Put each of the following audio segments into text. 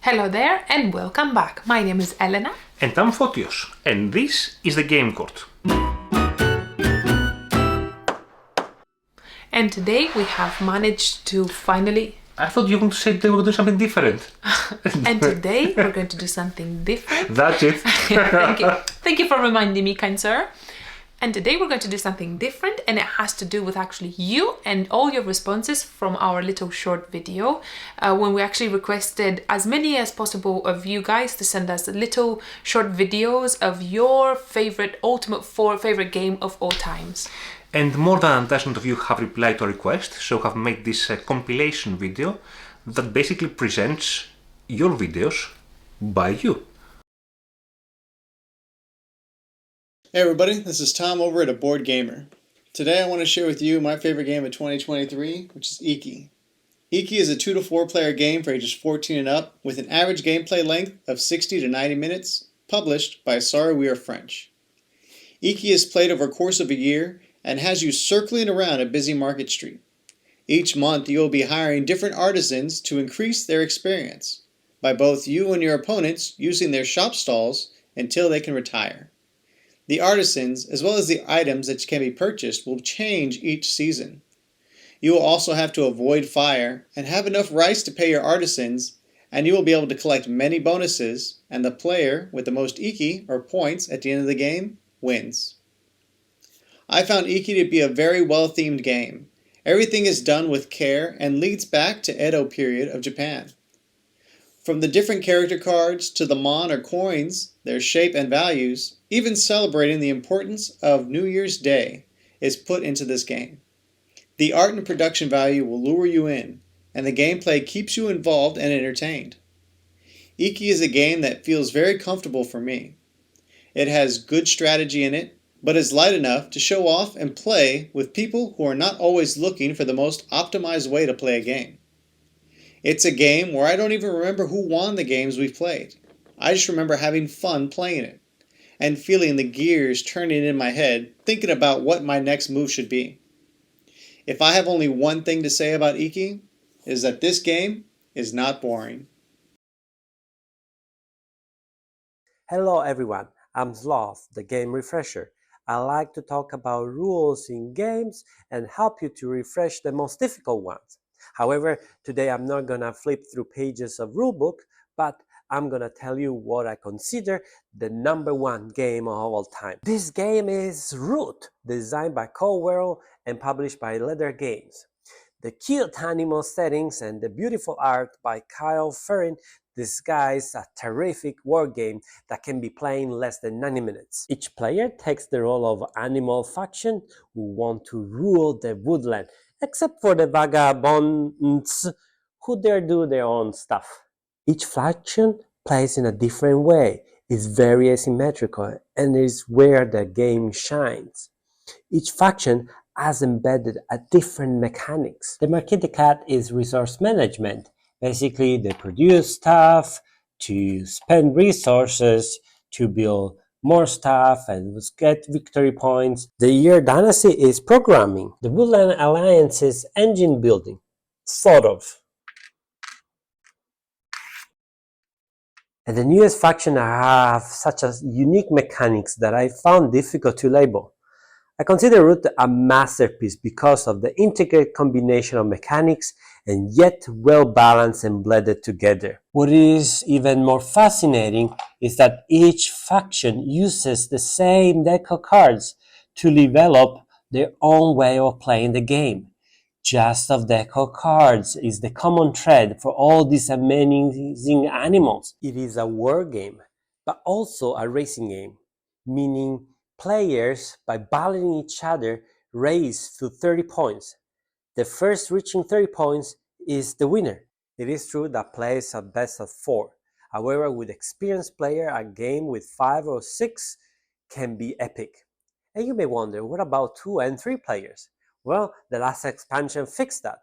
Hello there and welcome back. My name is Elena. And I'm Fotios, and this is the Game Court. And today we have managed to finally... I thought you were going to say they were going to do something different. And today we're going to do something different. That's it. Thank you. Thank you for reminding me, kind sir. And today we're going to do something different, and it has to do with actually you and all your responses from our little short video when we actually requested as many as possible of you guys to send us little short videos of your favorite ultimate favorite game of all times. And more than a dozen of you have replied to our request, so have made this compilation video that basically presents your videos by you. Hey everybody, this is Tom over at A Board Gamer. Today I want to share with you my favorite game of 2023, which is Iki. Iki is a 2 to 4 player game for ages 14 and up, with an average gameplay length of 60 to 90 minutes, published by Sorry We Are French. Iki is played over a course of a year and has you circling around a busy market street. Each month you will be hiring different artisans to increase their experience, by both you and your opponents using their shop stalls until they can retire. The artisans, as well as the items that can be purchased, will change each season. You will also have to avoid fire and have enough rice to pay your artisans, and you will be able to collect many bonuses, and the player with the most Iki, or points, at the end of the game, wins. I found Iki to be a very well-themed game. Everything is done with care and leads back to Edo period of Japan. From the different character cards to the mon or coins, their shape and values, even celebrating the importance of New Year's Day is put into this game. The art and production value will lure you in, and the gameplay keeps you involved and entertained. Iki is a game that feels very comfortable for me. It has good strategy in it, but is light enough to show off and play with people who are not always looking for the most optimized way to play a game. It's a game where I don't even remember who won the games we've played. I just remember having fun playing it, and feeling the gears turning in my head, thinking about what my next move should be. If I have only one thing to say about Iki, is that this game is not boring. Hello everyone, I'm Sloth, the game refresher. I like to talk about rules in games and help you to refresh the most difficult ones. However, today I'm not gonna flip through pages of rulebook, but I'm gonna tell you what I consider the #1 game of all time. This game is Root, designed by Cowell and published by Leather Games. The cute animal settings and the beautiful art by Kyle Ferrin disguise a terrific war game that can be played in less than 90 minutes. Each player takes the role of animal faction who want to rule the woodland, except for the vagabonds who dare do their own stuff. Each faction plays in a different way, is very asymmetrical, and is where the game shines. Each faction has embedded a different mechanics. The Marquette Cat is resource management. Basically, they produce stuff to spend resources to build more stuff and get victory points. The Year Dynasty is programming. The Woodland Alliance is engine building. Sort of. And the newest faction have such a unique mechanics that I found difficult to label. I consider Root a masterpiece because of the intricate combination of mechanics and yet well balanced and blended together. What is even more fascinating is that each faction uses the same deck of cards to develop their own way of playing the game. Just of deck of cards is the common thread for all these amazing animals. It is a war game, but also a racing game, meaning players, by battling each other, race to 30 points. The first reaching 30 points is the winner. It is true that players are best of 4. However, with experienced player, a game with 5 or 6 can be epic. And you may wonder, what about 2 and 3 players? Well, the last expansion fixed that.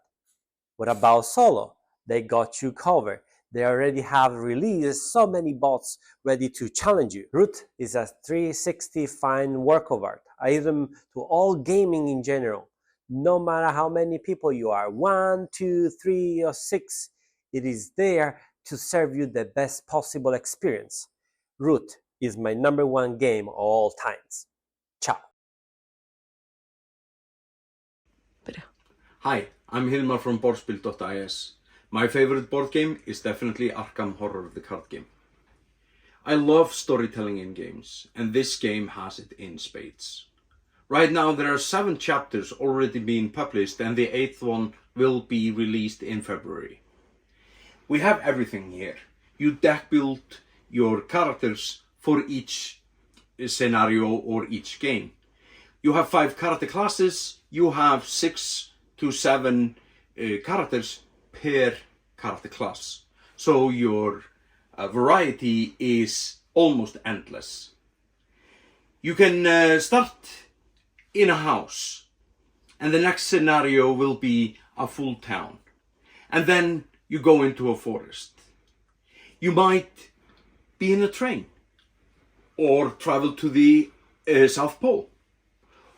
What about solo? They got you covered. They already have released so many bots ready to challenge you. Root is a 360 fine work of art, item to all gaming in general. No matter how many people you are, 1, 2, 3, or 6, it is there to serve you the best possible experience. Root is my #1 game of all times. Ciao. Hi, I'm Hilmar from boardspiel.is. My favorite board game is definitely Arkham Horror, the card game. I love storytelling in games, and this game has it in spades. Right now there are 7 chapters already being published, and the 8th one will be released in February. We have everything here. You deck build your characters for each scenario or each game. You have 5 character classes, you have 6 to 7 characters per character class. So your variety is almost endless. You can start in a house, and the next scenario will be a full town. And then you go into a forest. You might be in a train, or travel to the South Pole,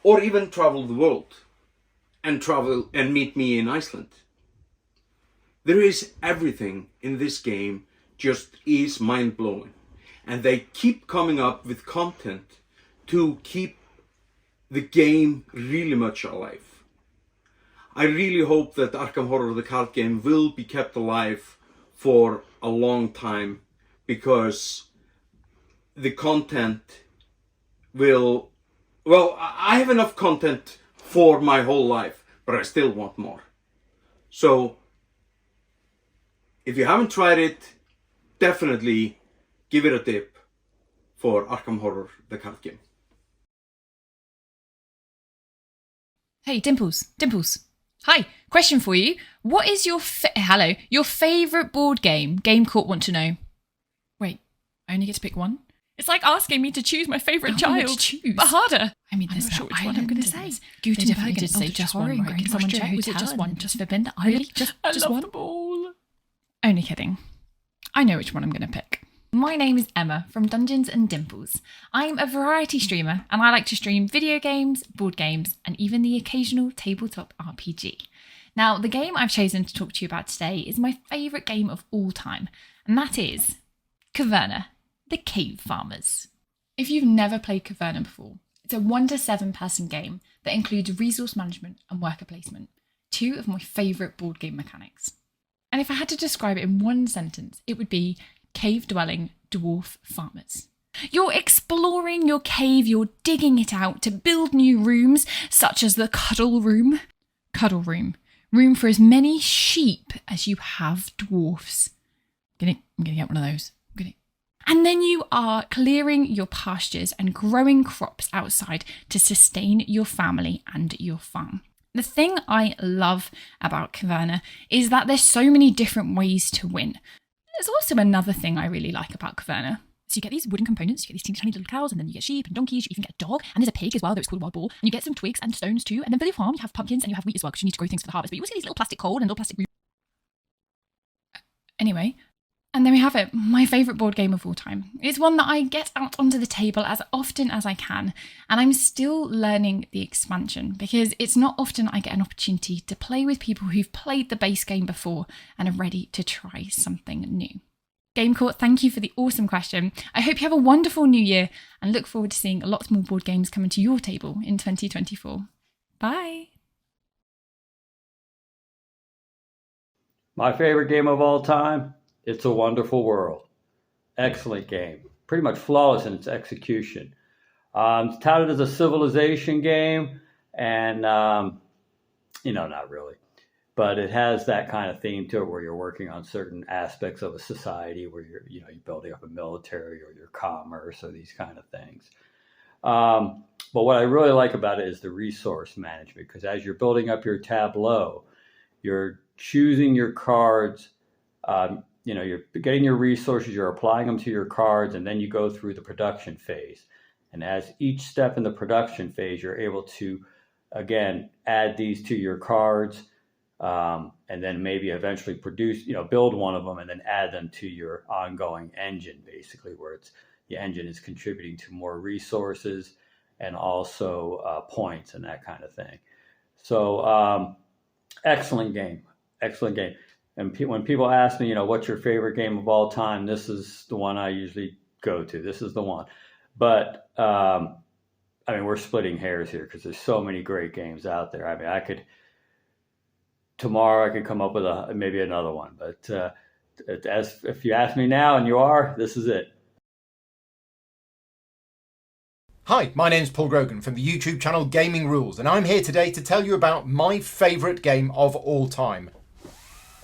or even travel the world and meet me in Iceland. There is everything in this game, just is mind-blowing, and they keep coming up with content to keep the game really much alive. I really hope that Arkham Horror, the card game, will be kept alive for a long time, because the content will... Well, I have enough content for my whole life, but I still want more. So, if you haven't tried it, definitely give it a dip for Arkham Horror, the card game. Hey, Dimples. Hi, question for you. What is your favourite board game? Game Court want to know. Wait, I only get to pick one? It's like asking me to choose my favourite child, but harder. I mean, there's no which one I'm going to say. Gutenberg did say just one, right? Can someone check? Was it just one? Just Verbinda? Really? Just one? Ball. Only kidding. I know which one I'm going to pick. My name is Emma from Dungeons and Dimples. I'm a variety streamer, and I like to stream video games, board games, and even the occasional tabletop RPG. Now, the game I've chosen to talk to you about today is my favourite game of all time, and that is Caverna, the Cave Farmers. If you've never played Caverna before, it's a 1 to 7 person game that includes resource management and worker placement, 2 of my favourite board game mechanics. And if I had to describe it in one sentence, it would be cave-dwelling dwarf farmers. You're exploring your cave, you're digging it out to build new rooms, such as the Cuddle Room. Cuddle Room. Room for as many sheep as you have dwarfs. I'm gonna get one of those. And then you are clearing your pastures and growing crops outside to sustain your family and your farm. The thing I love about Caverna is that there's so many different ways to win. There's also another thing I really like about Caverna. So you get these wooden components, you get these teeny tiny little cows, and then you get sheep and donkeys, you even get a dog, and there's a pig as well, though it's called a wild boar, and you get some twigs and stones too, and then for your farm you have pumpkins and you have wheat as well, because you need to grow things for the harvest, but you also get these little plastic coal and little plastic... Anyway, and there we have it, my favourite board game of all time. It's one that I get out onto the table as often as I can, and I'm still learning the expansion, because it's not often I get an opportunity to play with people who've played the base game before and are ready to try something new. Game Court, thank you for the awesome question. I hope you have a wonderful new year and look forward to seeing lots more board games coming to your table in 2024. Bye! My favorite game of all time? It's a Wonderful World. Excellent game. Pretty much flawless in its execution. It's touted as a civilization game, and, not really. But it has that kind of theme to it where you're working on certain aspects of a society where you're building up a military or your commerce or these kind of things. But what I really like about it is the resource management, because as you're building up your tableau, you're choosing your cards, you're getting your resources, you're applying them to your cards, and then you go through the production phase. And as each step in the production phase, you're able to, again, add these to your cards, and then maybe eventually build one of them and then add them to your ongoing engine, basically, where the engine is contributing to more resources and also points and that kind of thing. So excellent game. And when people ask me, what's your favorite game of all time, this is the one I usually go to. This is the one. But we're splitting hairs here because there's so many great games out there. Tomorrow I could come up with maybe another one. But if you ask me now, and you are, this is it. Hi, my name's Paul Grogan from the YouTube channel Gaming Rules, and I'm here today to tell you about my favourite game of all time.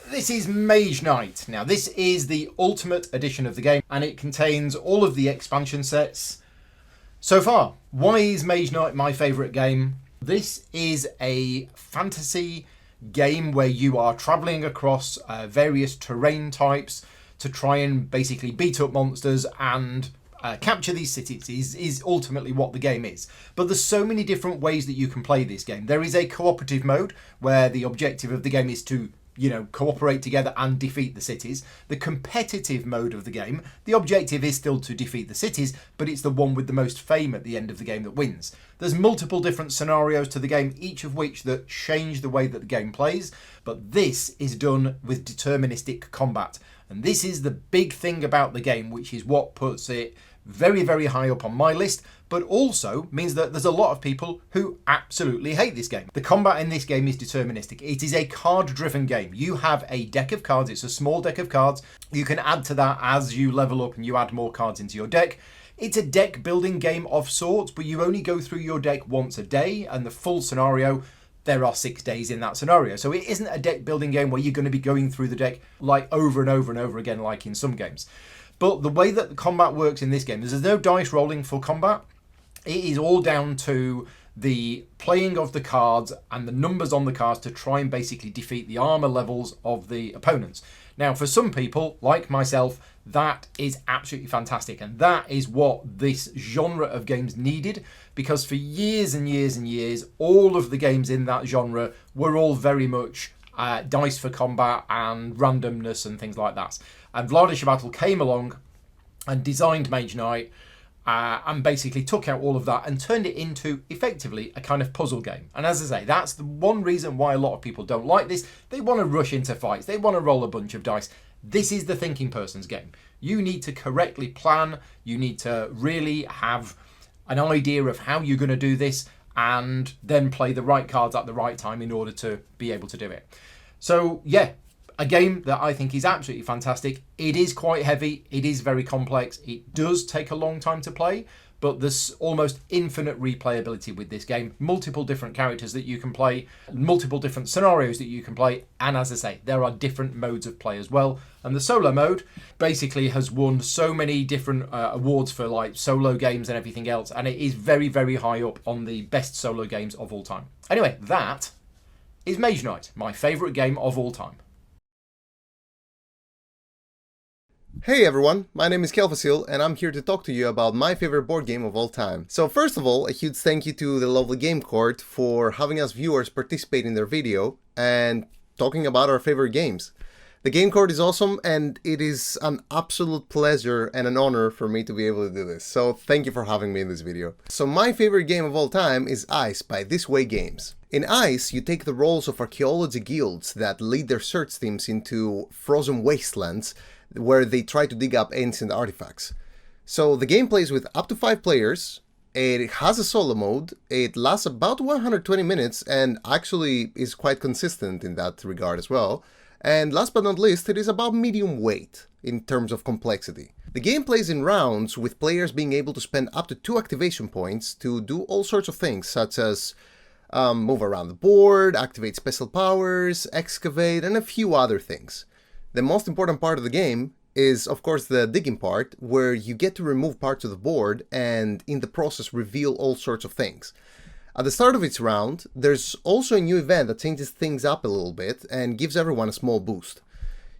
This is Mage Knight. Now, this is the Ultimate Edition of the game, and it contains all of the expansion sets. So far, why is Mage Knight my favourite game? This is a fantasy game where you are travelling across various terrain types to try and basically beat up monsters and capture these cities is ultimately what the game is. But there's so many different ways that you can play this game. There is a cooperative mode where the objective of the game is to cooperate together and defeat the cities. The competitive mode of the game, the objective is still to defeat the cities, but it's the one with the most fame at the end of the game that wins. There's multiple different scenarios to the game, each of which that change the way that the game plays, but this is done with deterministic combat. And this is the big thing about the game, which is what puts it very, very high up on my list, but also means that there's a lot of people who absolutely hate this game. The combat in this game is deterministic. It is a card-driven game. You have a deck of cards. It's a small deck of cards. You can add to that as you level up and you add more cards into your deck. It's a deck building game of sorts, but you only go through your deck once a day, and the full scenario, there are 6 days in that scenario. So it isn't a deck building game where you're going to be going through the deck like over and over and over again like in some games. But the way that the combat works in this game is there's no dice rolling for combat. It is all down to the playing of the cards and the numbers on the cards to try and basically defeat the armor levels of the opponents. Now, for some people, like myself, that is absolutely fantastic. And that is what this genre of games needed, because for years and years and years, all of the games in that genre were all very much dice for combat and randomness and things like that. And Vlaada came along and designed Mage Knight and basically took out all of that and turned it into effectively a kind of puzzle game. And as I say, that's the one reason why a lot of people don't like this. They want to rush into fights. They want to roll a bunch of dice. This is the thinking person's game. You need to correctly plan. You need to really have an idea of how you're going to do this and then play the right cards at the right time in order to be able to do it. So yeah, a game that I think is absolutely fantastic. It is quite heavy. It is very complex. It does take a long time to play, but there's almost infinite replayability with this game. Multiple different characters that you can play, multiple different scenarios that you can play, and as I say, there are different modes of play as well. And the solo mode basically has won so many different awards for like solo games and everything else, and it is very, very high up on the best solo games of all time. Anyway, that is Mage Knight, my favourite game of all time. Hey everyone, my name is Kelfecil and I'm here to talk to you about my favorite board game of all time. So first of all, a huge thank you to the lovely Game Court for having us viewers participate in their video and talking about our favorite games. The Game Court is awesome and it is an absolute pleasure and an honor for me to be able to do this. So thank you for having me in this video. So my favorite game of all time is Ice by This Way Games. In Ice, you take the roles of archaeology guilds that lead their search teams into frozen wastelands where they try to dig up ancient artifacts. So the game plays with up to 5 players, it has a solo mode, it lasts about 120 minutes and actually is quite consistent in that regard as well. And last but not least, it is about medium weight in terms of complexity. The game plays in rounds with players being able to spend up to 2 activation points to do all sorts of things such as move around the board, activate special powers, excavate, and a few other things. The most important part of the game is, of course, the digging part, where you get to remove parts of the board and in the process reveal all sorts of things. At the start of each round, there's also a new event that changes things up a little bit and gives everyone a small boost.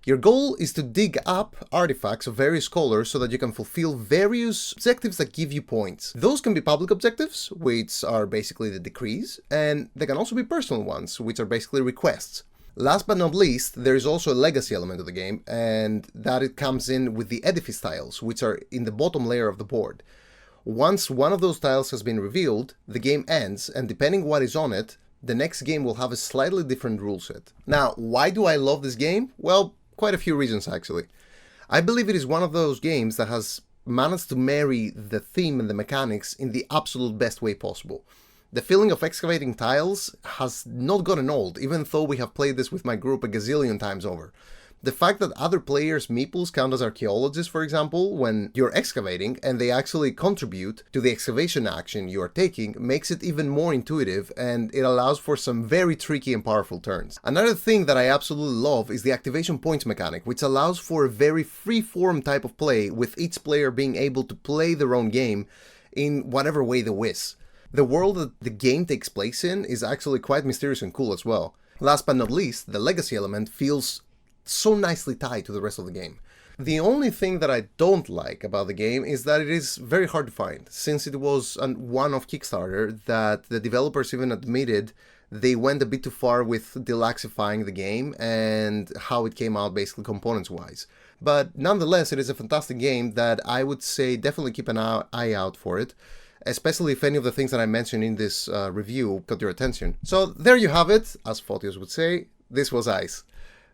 Your goal is to dig up artifacts of various colors so that you can fulfill various objectives that give you points. Those can be public objectives, which are basically the decrees, and they can also be personal ones, which are basically requests. Last but not least, there is also a legacy element of the game, and that it comes in with the edifice tiles, which are in the bottom layer of the board. Once one of those tiles has been revealed, the game ends, and depending what is on it, the next game will have a slightly different rule set. Now, why do I love this game? Well, quite a few reasons actually. I believe it is one of those games that has managed to marry the theme and the mechanics in the absolute best way possible. The feeling of excavating tiles has not gotten old, even though we have played this with my group a gazillion times over. The fact that other players' meeples count as archaeologists, for example, when you're excavating, and they actually contribute to the excavation action you are taking, makes it even more intuitive, and it allows for some very tricky and powerful turns. Another thing that I absolutely love is the activation points mechanic, which allows for a very free-form type of play, with each player being able to play their own game in whatever way they wish. The world that the game takes place in is actually quite mysterious and cool as well. Last but not least, the legacy element feels so nicely tied to the rest of the game. The only thing that I don't like about the game is that it is very hard to find, since it was a one-off Kickstarter that the developers even admitted they went a bit too far with deluxifying the game and how it came out basically components-wise. But nonetheless, it is a fantastic game that I would say definitely keep an eye out for it, especially if any of the things that I mentioned in this review caught your attention. So there you have it, as Photios would say, this was Ice.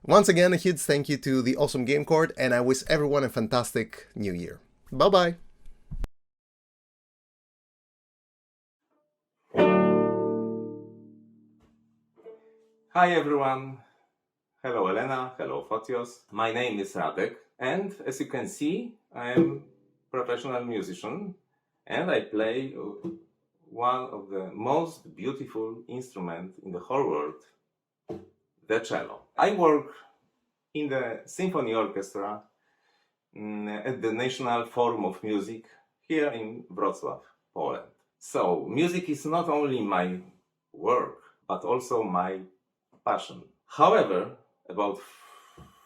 Once again, a huge thank you to the awesome Game Court, and I wish everyone a fantastic new year. Bye bye! Hi everyone! Hello Elena, hello Photios. My name is Radek, and as you can see, I am a professional musician, and I play one of the most beautiful instruments in the whole world, the cello. I work in the symphony orchestra at the National Forum of Music here in Wrocław, Poland. So, music is not only my work, but also my passion. However, about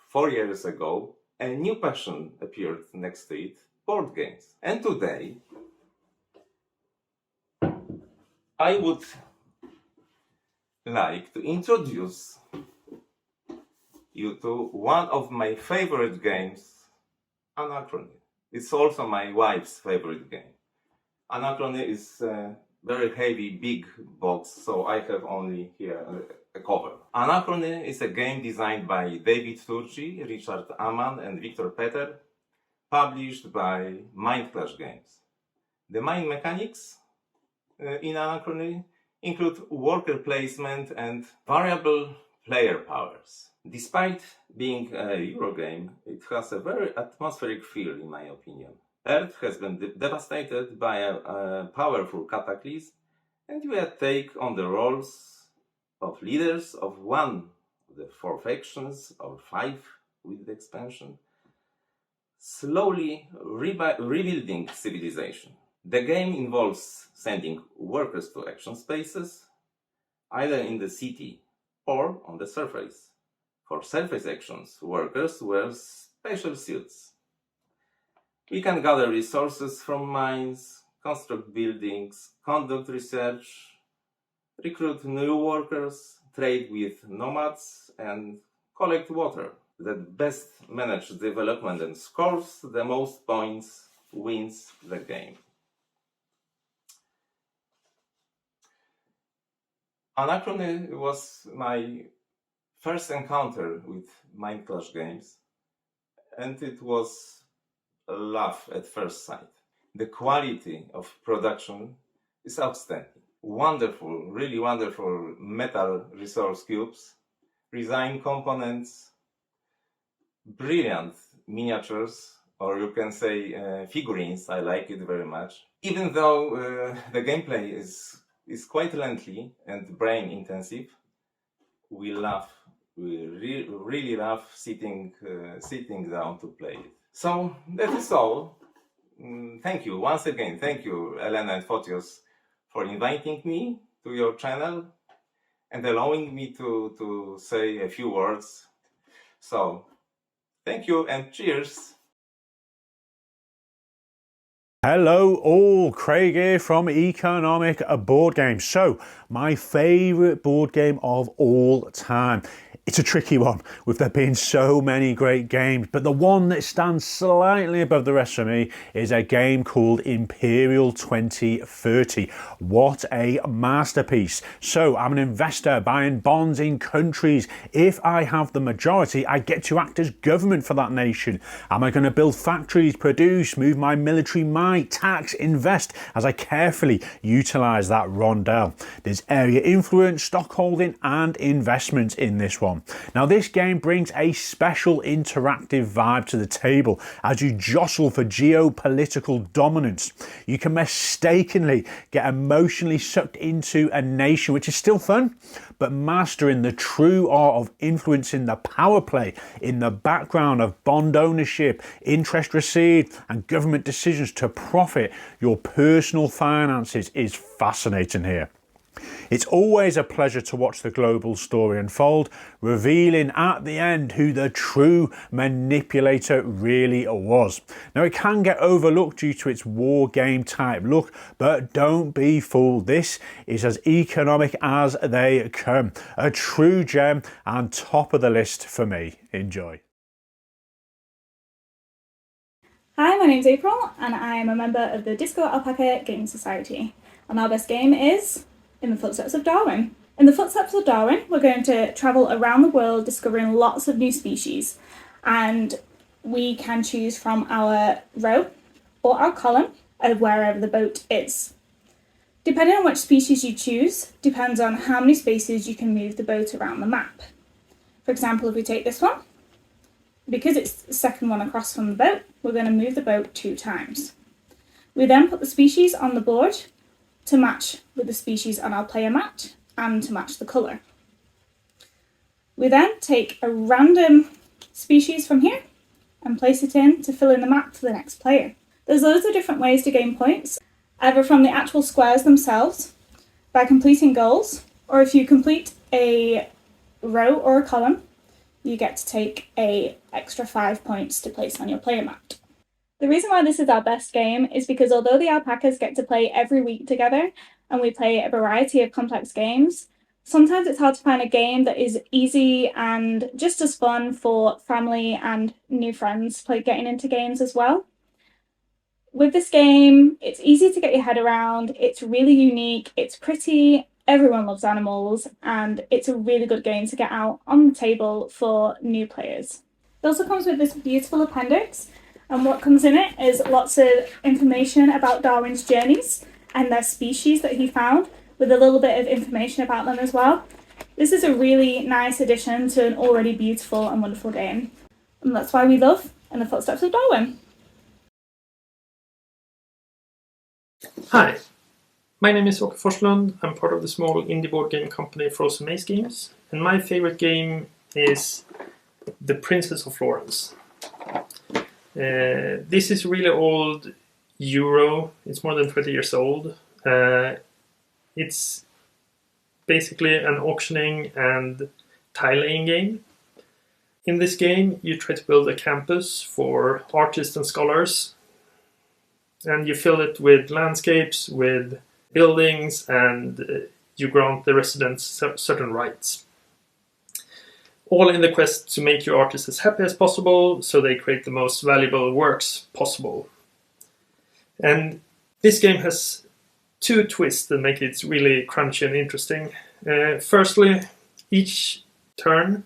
4 years ago, a new passion appeared next to it, board games. And today, I would like to introduce you to one of my favorite games, Anachrony. It's also my wife's favorite game. Anachrony is a very heavy, big box, so I have only here a cover. Anachrony is a game designed by David Turci, Richard Amann and Victor Peter, published by Mindclash Games. The main mechanics in Anachrony include worker placement and variable player powers. Despite being a Eurogame, it has a very atmospheric feel, in my opinion. Earth has been devastated by a powerful cataclysm, and you take on the roles of leaders of one of the 4 factions, or 5 with the expansion, slowly rebuilding civilization. The game involves sending workers to action spaces, either in the city or on the surface. For surface actions, workers wear special suits. We can gather resources from mines, construct buildings, conduct research, recruit new workers, trade with nomads, and collect water. The best managed development and scores the most points wins the game. Anachrony was my first encounter with Mindclash Games, and it was a love at first sight. The quality of production is outstanding. Wonderful, really wonderful metal resource cubes, resin components, brilliant miniatures, or you can say figurines. I like it very much. Even though the gameplay is quite lengthy and brain intensive, we really love sitting down to play it. So that is all. Thank you once again. Thank you, Elena and Photios, for inviting me to your channel and allowing me to say a few words. So thank you and cheers. Hello all, Craig here from Economic Board Games. So, my favourite board game of all time. It's a tricky one, with there being so many great games, but the one that stands slightly above the rest for me is a game called Imperial 2030. What a masterpiece. So I'm an investor buying bonds in countries. If I have the majority, I get to act as government for that nation. Am I going to build factories, produce, move my military might, tax, invest as I carefully utilise that rondel? There's area influence, stockholding and investment in this one. Now this game brings a special interactive vibe to the table as you jostle for geopolitical dominance. You can mistakenly get emotionally sucked into a nation, which is still fun, but mastering the true art of influencing the power play in the background of bond ownership, interest received and government decisions to profit your personal finances is fascinating here. It's always a pleasure to watch the global story unfold, revealing at the end who the true manipulator really was. Now it can get overlooked due to its war game type look, but don't be fooled. This is as economic as they come. A true gem and top of the list for me. Enjoy. Hi, my name's Apryl and I am a member of the Disco Alpaca Game Society. And our best game is In the Footsteps of Darwin. In the Footsteps of Darwin, we're going to travel around the world discovering lots of new species, and we can choose from our row or our column of wherever the boat is. Depending on which species you choose, depends on how many spaces you can move the boat around the map. For example, if we take this one, because it's the second one across from the boat, we're going to move the boat 2 times. We then put the species on the board to match with the species on our player mat and to match the colour. We then take a random species from here and place it in to fill in the map for the next player. There's loads of different ways to gain points, either from the actual squares themselves, by completing goals, or if you complete a row or a column, you get to take an extra 5 points to place on your player mat. The reason why this is our best game is because although the alpacas get to play every week together and we play a variety of complex games, sometimes it's hard to find a game that is easy and just as fun for family and new friends getting into games as well. With this game, it's easy to get your head around, it's really unique, it's pretty, everyone loves animals, and it's a really good game to get out on the table for new players. It also comes with this beautiful appendix. And what comes in it is lots of information about Darwin's journeys and their species that he found, with a little bit of information about them as well. This is a really nice addition to an already beautiful and wonderful game. And that's why we love In the Footsteps of Darwin. Hi, my name is Åke Forslund. I'm part of the small indie board game company Frozen Maze Games. And my favorite game is The Princess of Florence. This is really old Euro. It's more than 20 years old. It's basically an auctioning and tile-laying game. In this game, you try to build a campus for artists and scholars, and you fill it with landscapes, with buildings, and you grant the residents certain rights. All in the quest to make your artists as happy as possible, so they create the most valuable works possible. And this game has 2 twists that make it really crunchy and interesting. Firstly, each turn,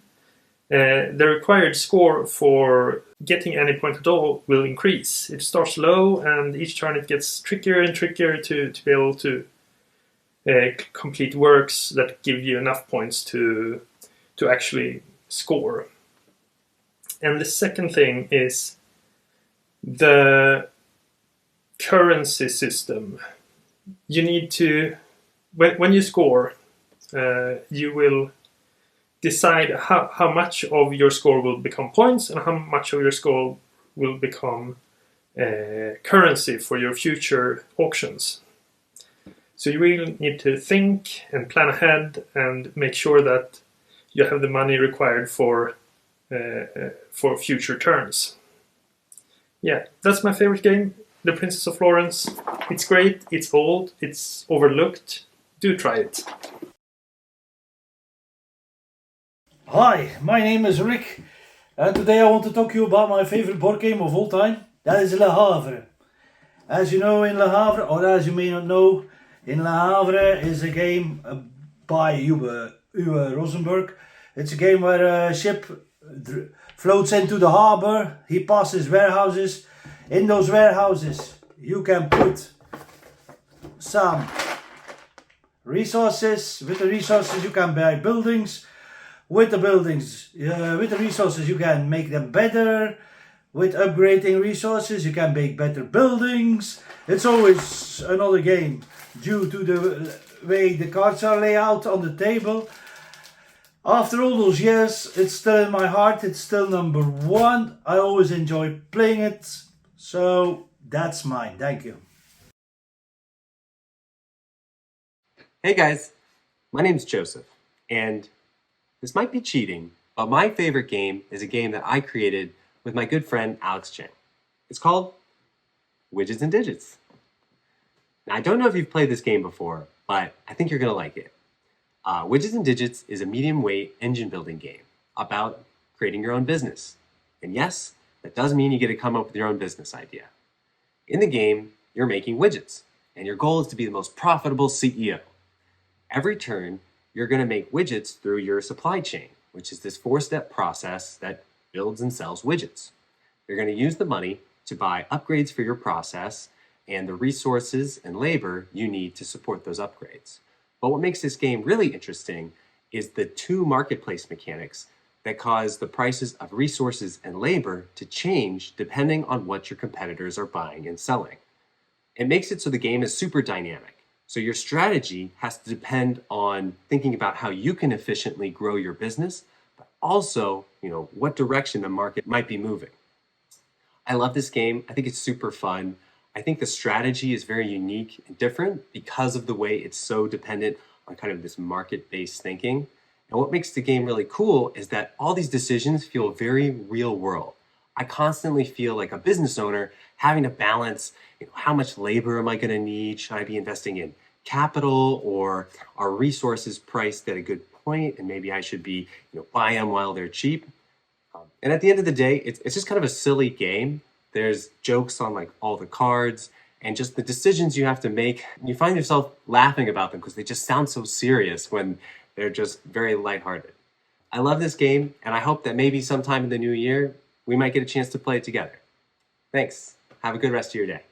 the required score for getting any point at all will increase. It starts low, and each turn it gets trickier and trickier to be able to complete works that give you enough points to actually score. And the second thing is the currency system. You need to, when you score, you will decide how much of your score will become points and how much of your score will become currency for your future auctions. So you really need to think and plan ahead and make sure that you have the money required for future turns. Yeah, that's my favorite game, The Princess of Florence. It's great, it's old, it's overlooked. Do try it. Hi, my name is Rick, and today I want to talk to you about my favorite board game of all time. That is Le Havre. As you know, in Le Havre, or as you may not know, in Le Havre is a game by Uwe Rosenberg. It's a game where a ship floats into the harbor. He passes warehouses. In those warehouses, you can put some resources. With the resources, you can buy buildings. With the buildings, with the resources, you can make them better. With upgrading resources, you can make better buildings. It's always another game due to the way the cards are laid out on the table. After all those years, it's still in my heart. It's still number one. I always enjoy playing it. So that's mine. Thank you. Hey guys, my name's Joseph, and this might be cheating, but my favorite game is a game that I created with my good friend Alex Chang. It's called Widgets and Digits. Now, I don't know if you've played this game before, but I think you're going to like it. Widgets and Digits is a medium-weight engine building game about creating your own business. And yes, that does mean you get to come up with your own business idea. In the game, you're making widgets, and your goal is to be the most profitable CEO. Every turn, you're going to make widgets through your supply chain, which is this 4-step process that builds and sells widgets. You're going to use the money to buy upgrades for your process and the resources and labor you need to support those upgrades. But what makes this game really interesting is the 2 marketplace mechanics that cause the prices of resources and labor to change depending on what your competitors are buying and selling. It makes it so the game is super dynamic. So your strategy has to depend on thinking about how you can efficiently grow your business, but also, what direction the market might be moving. I love this game. I think it's super fun. I think the strategy is very unique and different because of the way it's so dependent on kind of this market-based thinking. And what makes the game really cool is that all these decisions feel very real world. I constantly feel like a business owner having to balance, how much labor am I going to need? Should I be investing in capital, or are resources priced at a good point and maybe I should be buy them while they're cheap? And at the end of the day, it's just kind of a silly game. There's jokes on like all the cards and just the decisions you have to make. You find yourself laughing about them because they just sound so serious when they're just very lighthearted. I love this game, and I hope that maybe sometime in the new year, we might get a chance to play it together. Thanks. Have a good rest of your day.